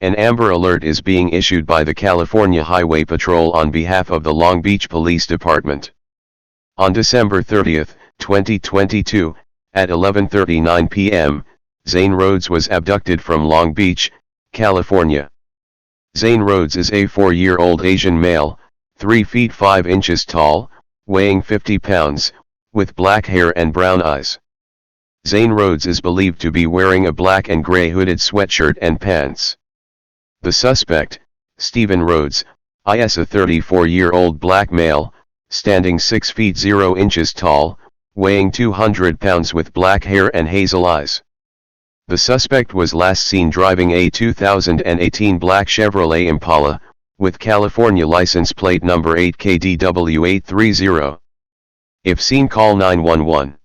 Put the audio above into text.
An Amber Alert is being issued by the California Highway Patrol on behalf of the Long Beach Police Department. On December 30, 2022, at 11:39 p.m., Zane Rhodes was abducted from Long Beach, California. Zane Rhodes is a 4-year-old Asian male, 3 feet 5 inches tall, weighing 50 pounds, with black hair and brown eyes. Zane Rhodes is believed to be wearing a black and gray hooded sweatshirt and pants. The suspect, Stephen Rhodes, is a 34-year-old black male, standing 6 feet 0 inches tall, weighing 200 pounds with black hair and hazel eyes. The suspect was last seen driving a 2018 black Chevrolet Impala, with California license plate number 8KDW830. If seen, call 911.